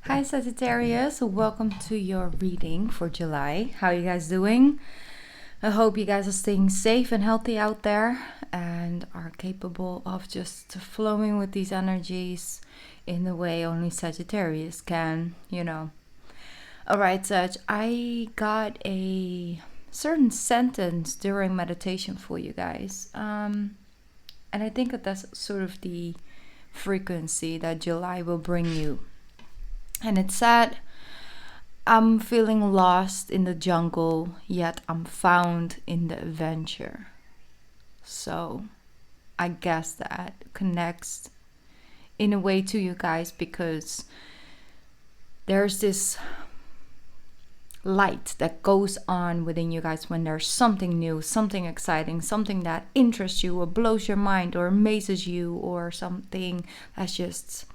Hi Sagittarius, welcome to your reading for July. How are you guys doing? I hope you guys are staying safe and healthy out there and are capable of just flowing with these energies in the way only Sagittarius can, Alright, Sag, I got a certain sentence during meditation for you guys. And I think that that's sort of the frequency that July will bring you. And it said, I'm feeling lost in the jungle, yet I'm found in the adventure. So I guess that connects in a way to you guys because there's this light that goes on within you guys when there's something new, something exciting, something that interests you or blows your mind or amazes you, or something that's just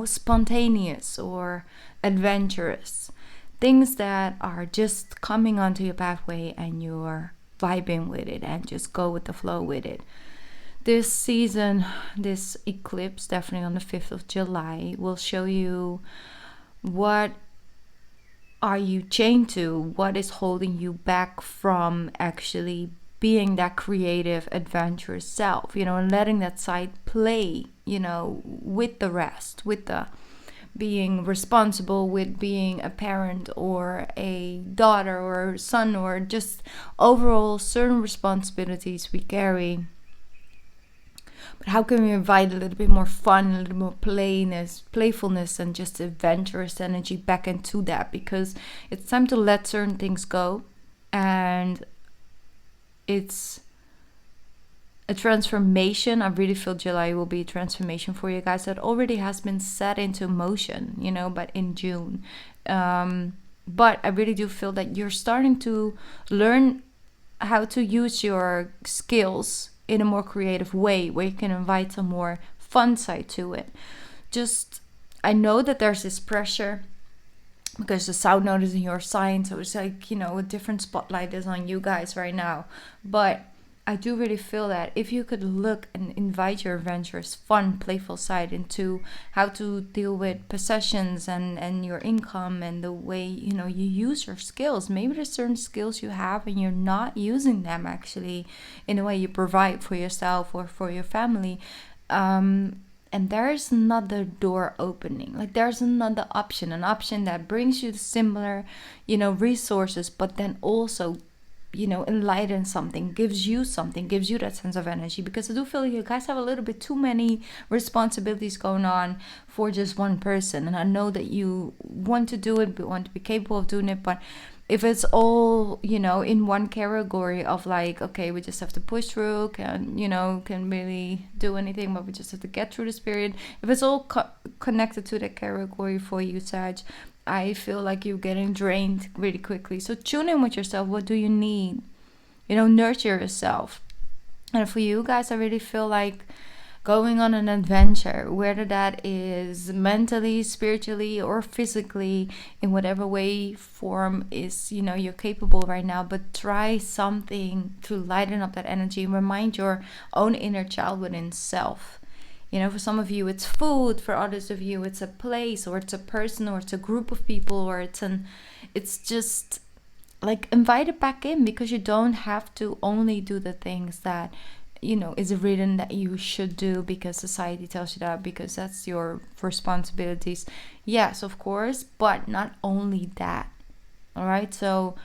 spontaneous or adventurous. Things that are just coming onto your pathway and you're vibing with it and just go with the flow with it. This season, this eclipse, definitely on the 5th of July, will show you what are you chained to, what is holding you back from actually being that creative, adventurous self, and letting that side play, with the rest, with the being responsible, with being a parent or a daughter or son, or just overall certain responsibilities we carry. But how can we invite a little bit more fun, a little more playfulness, and just adventurous energy back into that? Because it's time to let certain things go, and it's a transformation. I really feel July will be a transformation for you guys that already has been set into motion, but in June. But I really do feel that you're starting to learn how to use your skills in a more creative way, where you can invite some more fun side to it. I know that there's this pressure because the South Node is in your sign, so it's like, a different spotlight is on you guys right now. But I do really feel that if you could look and invite your adventurous, fun, playful side into how to deal with possessions and your income and the way, you use your skills. Maybe there's certain skills you have and you're not using them actually in a way you provide for yourself or for your family. And there's another door opening. Like there's another option, an option that brings you similar, resources, but then also enlighten something, gives you that sense of energy. Because I do feel you guys have a little bit too many responsibilities going on for just one person. And I know that you want to do it, but want to be capable of doing it. But if it's all, in one category of like, okay, we just have to push through, can really do anything, but we just have to get through this period. If it's all connected to that category for you, Sag, I feel like you're getting drained really quickly. So tune in with yourself. What do you need? Nurture yourself. And for you guys, I really feel like going on an adventure, whether that is mentally, spiritually, or physically, in whatever way, form is, you're capable right now. But try something to lighten up that energy. Remind your own inner child within self. For some of you, it's food. For others of you, it's a place, or it's a person, or it's a group of people, or it's just like invite it back in, because you don't have to only do the things that, is written that you should do because society tells you that, because that's your responsibilities. Yes, of course, but not only that. All right. So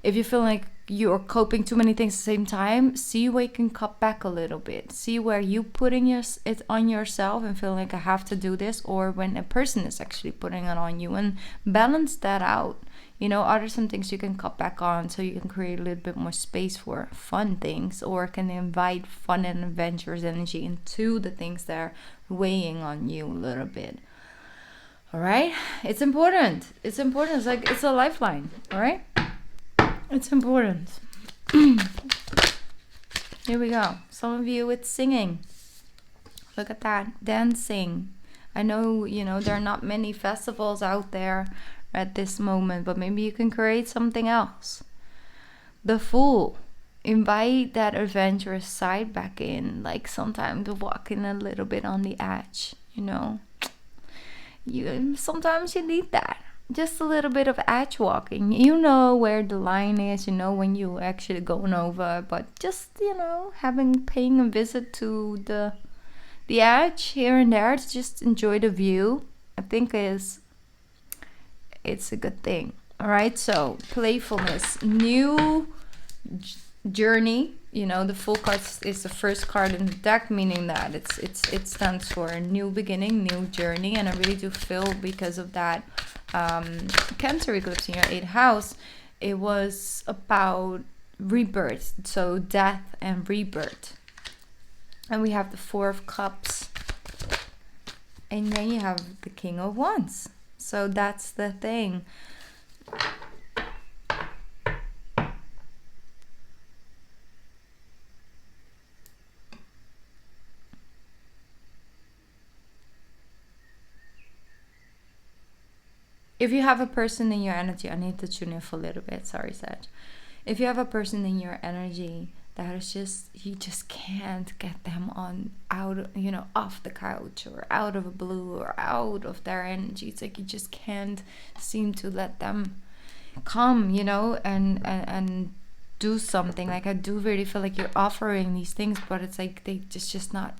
if you feel like you're coping too many things at the same time, see where you can cut back a little bit. See where you putting it on yourself and feel like I have to do this, or when a person is actually putting it on you, and balance that out. Are there some things you can cut back on so you can create a little bit more space for fun things, or can invite fun and adventurous energy into the things that are weighing on you a little bit. All right? It's important. It's like it's a lifeline. All right? It's important. Here we go. Some of you, it's singing. Look at that. Dancing. I know, there are not many festivals out there at this moment, but maybe you can create something else. The Fool. Invite that adventurous side back in. Like sometimes walking a little bit on the edge, Sometimes you need that. Just a little bit of edge walking. You know where the line is, you know when you actually going over, but just, paying a visit to the edge here and there to just enjoy the view, I think it's a good thing. All right, so playfulness, new journey. The full card is the first card in the deck, meaning that it stands for a new beginning, new journey. And I really do feel, because of that Cancer eclipse in your 8th house, it was about rebirth, so death and rebirth. And we have the 4 of Cups, and then you have the King of Wands. So that's the thing. If you have a person in your energy, I need to tune in for a little bit. Sorry, Sag. If you have a person in your energy that is just, you just can't get them off the couch or out of a blue or out of their energy. It's like you just can't seem to let them come, and do something. Like, I do really feel like you're offering these things, but it's like they just not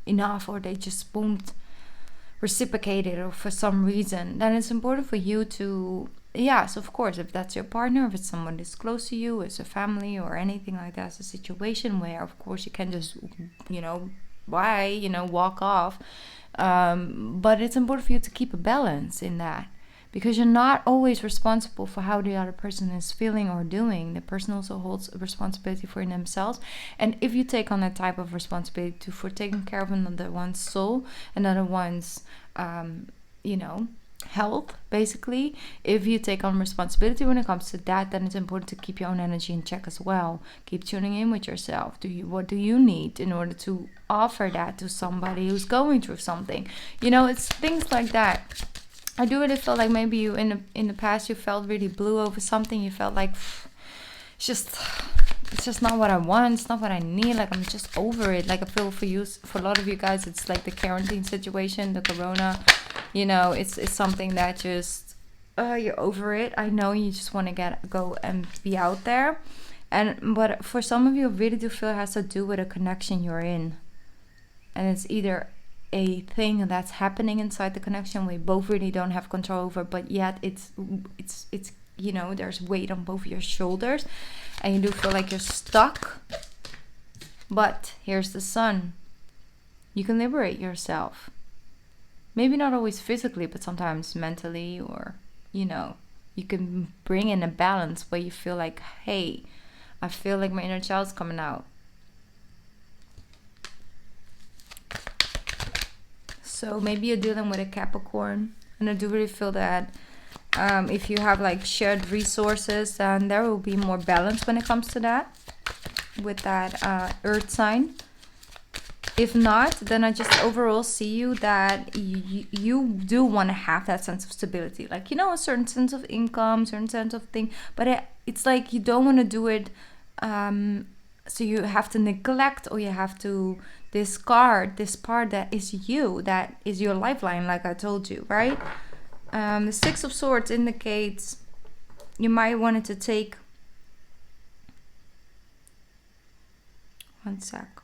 enough, or they just won't reciprocate it, or for some reason. Then it's important for you to, yes, of course, if that's your partner, if it's someone that's close to you, it's a family or anything like that, it's a situation where, of course, you can just, walk off. But it's important for you to keep a balance in that, because you're not always responsible for how the other person is feeling or doing. The person also holds a responsibility for themselves. And if you take on that type of responsibility for taking care of another one's soul, another one's, health, basically, if you take on responsibility when it comes to that, then it's important to keep your own energy in check as well. Keep tuning in with yourself. What do you need in order to offer that to somebody who's going through something? It's things like that. I do really feel like maybe you in the past you felt really blue over something. You felt like it's just not what I want. It's not what I need. Like, I'm just over it. Like, I feel for a lot of you guys, it's like the quarantine situation, the corona. It's something that just you're over it. I know you just want to go and be out there, but for some of you, I really do feel it has to do with a connection you're in, and it's either a thing that's happening inside the connection we both really don't have control over, but yet it's there's weight on both your shoulders and you do feel like you're stuck. But here's the Sun. You can liberate yourself, maybe not always physically, but sometimes mentally, or you can bring in a balance where you feel like, hey, I feel like my inner child's coming out. So maybe you're dealing with a Capricorn, and I do really feel that if you have like shared resources, then there will be more balance when it comes to that, with that Earth sign. If not, then I just overall see you that you do want to have that sense of stability, like a certain sense of income, certain sense of thing, but it's like you don't want to do it so you have to neglect, or you have to discard this part that is you, that is your lifeline, like I told you, right? The 6 of Swords indicates you might want to take, one sec,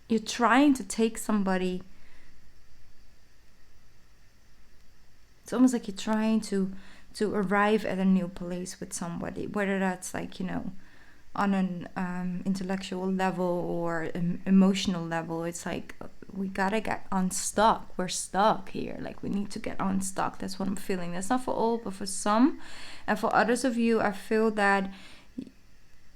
you're trying to take somebody, it's almost like you're trying to arrive at a new place with somebody, whether that's like on an intellectual level or an emotional level. It's like we gotta get unstuck. We're stuck here. Like, we need to get unstuck. That's what I'm feeling. That's not for all, but for some. And for others of you, I feel that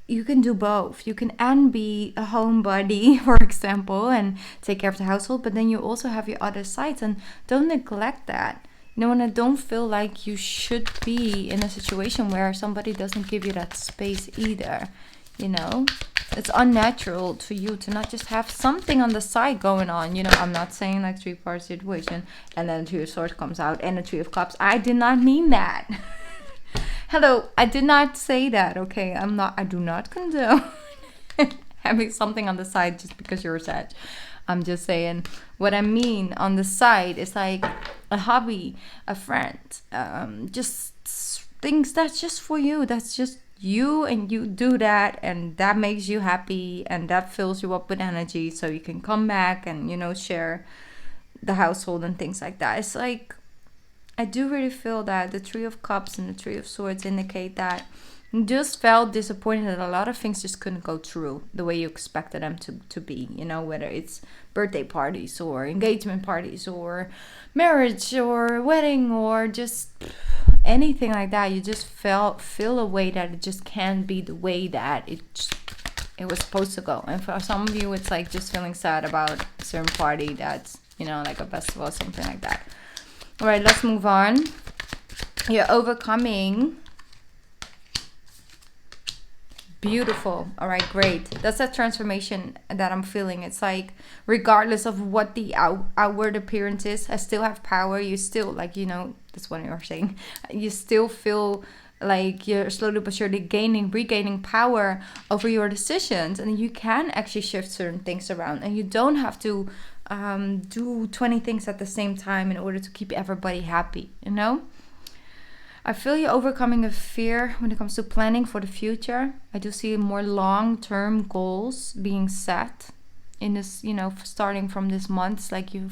you can do both. You can be a homebody, for example, and take care of the household, but then you also have your other sides, and don't neglect that. And I don't feel like you should be in a situation where somebody doesn't give you that space either. It's unnatural to you to not just have something on the side going on. I'm not saying like 3-part situation and then the 2 of Swords comes out and the 3 of Cups. I did not mean that. Hello, I did not say that, okay? I do not condone having something on the side just because you're a Sag. I'm just saying. What I mean on the side is like a hobby, a friend, just things that's just for you. That's just you, and you do that, and that makes you happy, and that fills you up with energy, so you can come back and, you know, share the household and things like that. It's like, I do really feel that the Three of Cups and the Three of Swords indicate that you just felt disappointed that a lot of things just couldn't go through the way you expected them to be, you know, whether it's birthday parties or engagement parties or marriage or wedding or just anything like that. You just feel a way that it just can't be the way that it was supposed to go. And for some of you, it's like just feeling sad about a certain party that's, you know, like a festival or something like that. All right, let's move on. You're overcoming. Beautiful. All right, great. That's a transformation that I'm feeling. It's like, regardless of what the outward appearance is, I still have power. You still, like, you know, that's what you're saying. You still feel like you're slowly but surely regaining power over your decisions, and you can actually shift certain things around, and you don't have to do 20 things at the same time in order to keep everybody happy, you know? I feel you overcoming a fear when it comes to planning for the future. I do see more long-term goals being set in this, you know, starting from this month. It's like you're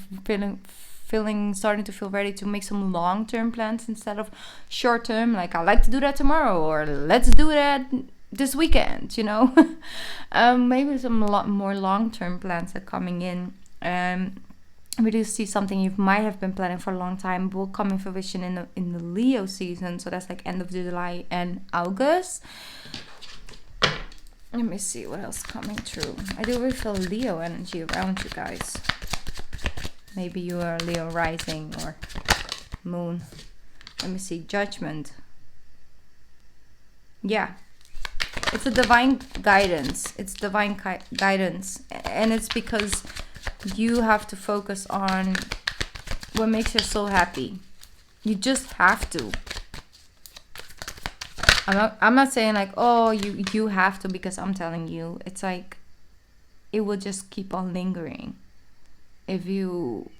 starting to feel ready to make some long-term plans instead of short-term, like, I like to do that tomorrow, or let's do that this weekend, you know. Maybe some a lot more long-term plans are coming in. We do see something you might have been planning for a long time will come in fruition in the Leo season. So that's like end of July and August. Let me see what else coming through. I do really feel Leo energy around you guys. Maybe you are Leo rising or moon. Let me see. Judgment. Yeah. It's a divine guidance. It's divine guidance. And it's because you have to focus on what makes your soul happy. You just have to. I'm not saying like, oh, you have to because I'm telling you. It's like, it will just keep on lingering if you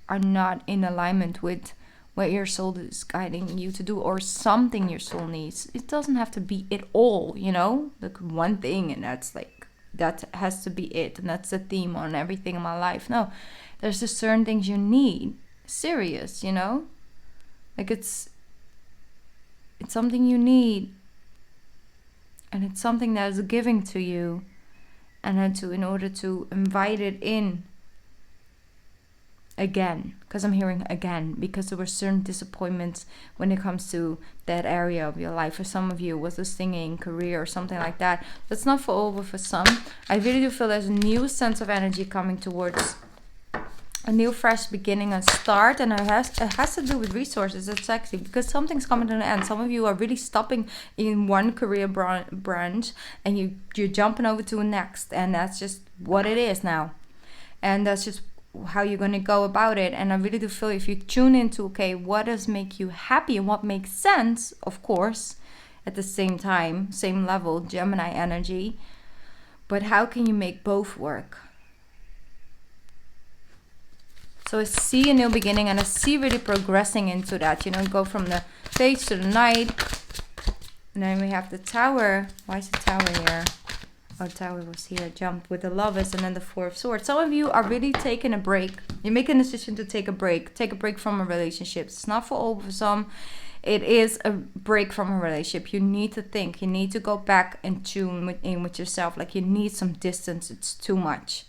are not in alignment with what your soul is guiding you to do, or something your soul needs. It doesn't have to be it all, you know, like one thing, and that's like, that has to be it, and that's the theme on everything in my life. No, there's just certain things you need. Serious, you know, like it's something you need, and it's something that is giving to you, and then in order to invite it in again, because I'm hearing again, because there were certain disappointments when it comes to that area of your life. For some of you, it was a singing career or something like that. That's not for all, but for some, I really do feel there's a new sense of energy coming towards a new fresh beginning and start, and it has to do with resources. It's actually because something's coming to an end. Some of you are really stopping in one career branch, and you're jumping over to the next, and that's just what it is now, and that's just how you're going to go about it. And I really do feel if you tune into, okay, what does make you happy and what makes sense, of course, at the same time, same level, Gemini energy, but how can you make both work? So I see a new beginning, and I see really progressing into that, you know, go from the page to the knight, and then we have the tower. Why is the tower here? Oh, tower was here, jumped with the lovers, and then the Four of Swords. Some of you are really taking a break. You're making a decision to take a break from a relationship. It's not for all, for some. It is a break from a relationship. You need to think. You need to go back and tune with yourself. Like, you need some distance. It's too much.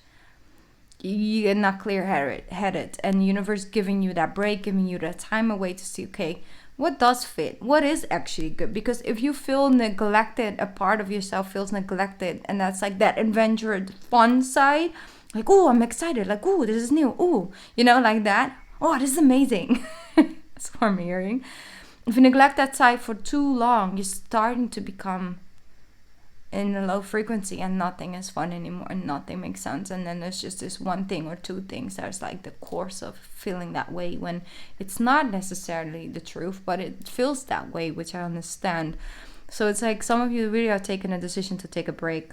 You're not clear-headed. And the universe giving you that break, giving you that time away to see, okay, what does fit? What is actually good? Because if you feel neglected, a part of yourself feels neglected, and that's like that adventurous, fun side. Like, oh, I'm excited. Like, oh, this is new. Oh, you know, like that. Oh, this is amazing. That's what I'm hearing. If you neglect that side for too long, you're starting to become in a low frequency, and nothing is fun anymore, and nothing makes sense. And then there's just this one thing or two things that's like the course of feeling that way, when it's not necessarily the truth, but it feels that way, which I understand. So it's like some of you really are taking a decision to take a break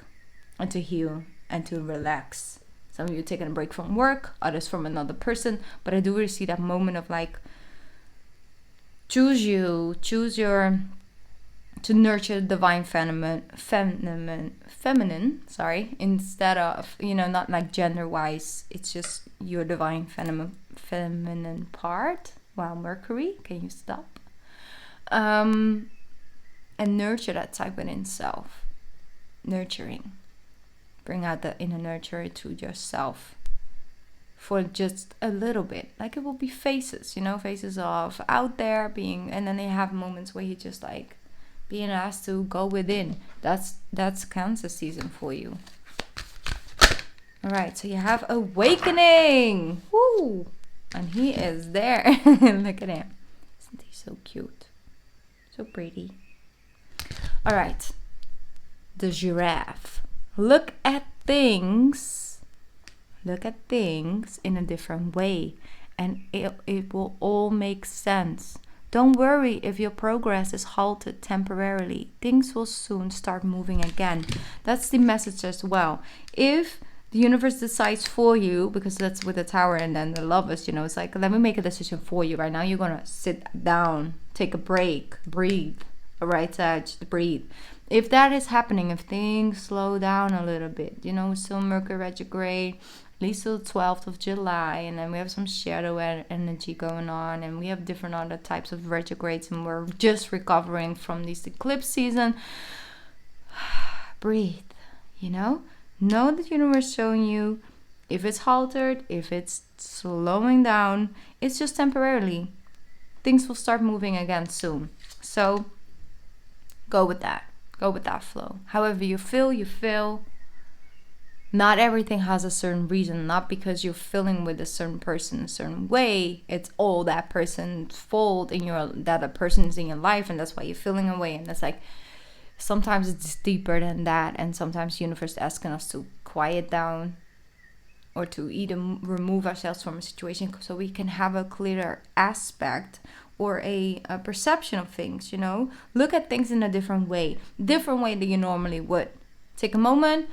and to heal and to relax Some of you taking a break from work, others from another person. But I do really see that moment of like, choose your to nurture the divine feminine, instead of, not like gender wise, it's just your divine feminine part. Wow, Mercury, can you stop? And nurture that type within self. Nurturing. Bring out the inner nurturer to yourself for just a little bit. Like, it will be phases, phases of out there being, and then they have moments where you just like being asked to go within. That's Cancer season for you. All right, so you have awakening. Woo! And he is there. Look at him. Isn't he so cute? So pretty. All right. The giraffe. Look at things in a different way, and it will all make sense. Don't worry if your progress is halted temporarily. Things will soon start moving again. That's the message as well. If the universe decides for you, because that's with the Tower and then the Lovers, it's like, let me make a decision for you right now. You're going to sit down, take a break, breathe. All right, Sag, breathe. If that is happening, if things slow down a little bit, still Mercury retrograde, at least till the 12th of July, and then we have some shadow energy going on, and we have different other types of retrogrades, and we're just recovering from this eclipse season. Breathe, know that the universe is showing you, if it's halted, if it's slowing down, it's just temporarily. Things will start moving again soon. So go with that. Go with that flow. However you feel, you feel. Not everything has a certain reason. Not because you're feeling with a certain person a certain way. It's all that person's fault that a person is in your life, and that's why you're feeling away. And it's like, sometimes it's deeper than that, and sometimes the universe is asking us to quiet down or to either remove ourselves from a situation so we can have a clearer aspect or a perception of things, Look at things in a different way than you normally would. Take a moment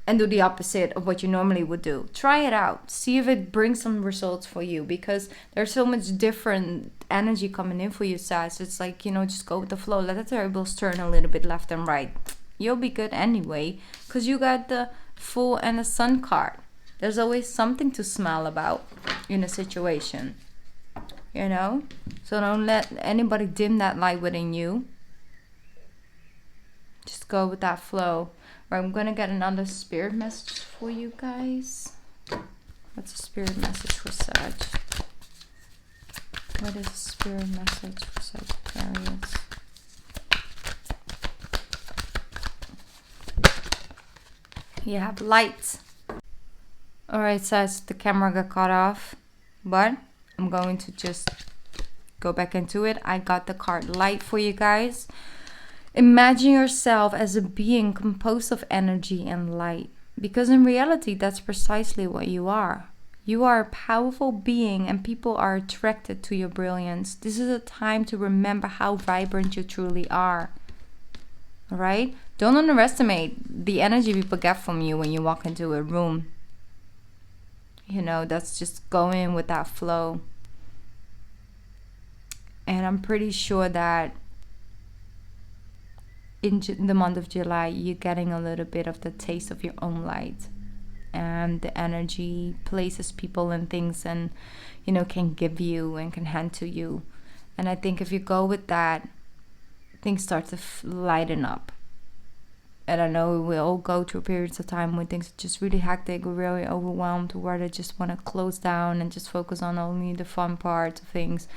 and do the opposite of what you normally would do. Try it out. See if it brings some results for you, because there's so much different energy coming in for you, Sag. It's like, just go with the flow. Let the tables turn a little bit left and right. You'll be good anyway, because you got the Fool and the Sun card. There's always something to smile about in a situation. So don't let anybody dim that light within you. Just go with that flow. Right, I'm gonna get another spirit message for you guys. What's a spirit message for Sag? What is a spirit message for Sagittarius? You have light. Alright, Sag, the camera got cut off, but I'm going to just go back into it. I got the card light for you guys. Imagine yourself as a being composed of energy and light, because in reality, that's precisely what you are. You are a powerful being, and people are attracted to your brilliance. This is a time to remember how vibrant you truly are. All right? Don't underestimate the energy people get from you when you walk into a room. That's just going with that flow. And I'm pretty sure that in the month of July, you're getting a little bit of the taste of your own light. And the energy, places, people, and things, and, can give you and can hand to you. And I think if you go with that, things start to lighten up. And I know we all go through periods of time when things are just really hectic, we're really overwhelmed, where they just want to close down and just focus on only the fun parts of things.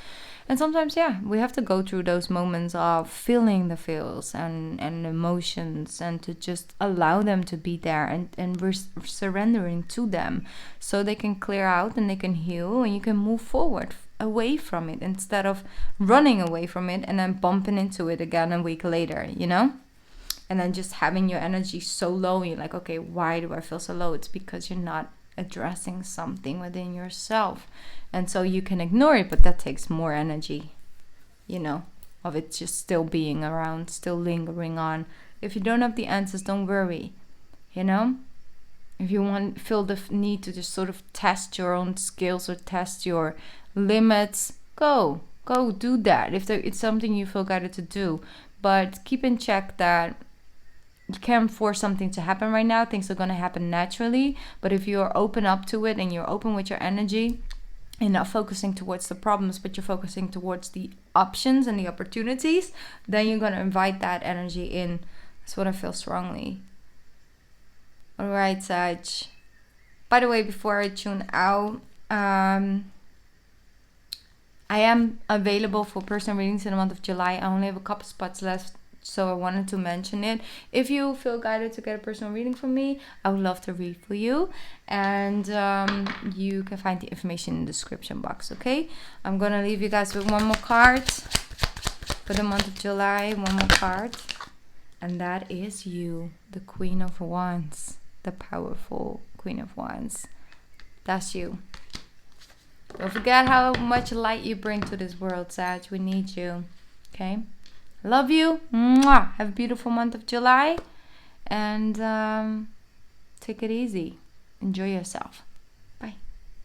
And sometimes, we have to go through those moments of feeling the feels and emotions, and to just allow them to be there, and we're surrendering to them so they can clear out and they can heal, and you can move forward away from it instead of running away from it and then bumping into it again a week later, And then just having your energy so low, you're like, okay, why do I feel so low? It's because you're not addressing something within yourself. And so you can ignore it, but that takes more energy, of it just still being around, still lingering on. If you don't have the answers, don't worry, If If you feel the need to just sort of test your own skills or test your limits, go do that. If it's something you feel guided to do, but keep in check that you can't force something to happen right now. Things are going to happen naturally. But if you're open up to it and you're open with your energy and not focusing towards the problems, but you're focusing towards the options and the opportunities, then you're going to invite that energy in. That's what I feel strongly. All right, Sag. By the way, before I tune out, I am available for personal readings in the month of July. I only have a couple spots left, so I wanted to mention it. If you feel guided to get a personal reading from me, I would love to read for you. And you can find the information in the description box, okay? I'm going to leave you guys with one more card for the month of July. One more card. And that is you, the Queen of Wands. The powerful Queen of Wands. That's you. Don't forget how much light you bring to this world, Sag. We need you. Okay? Love you. Mwah. Have a beautiful month of July. And take it easy. Enjoy yourself.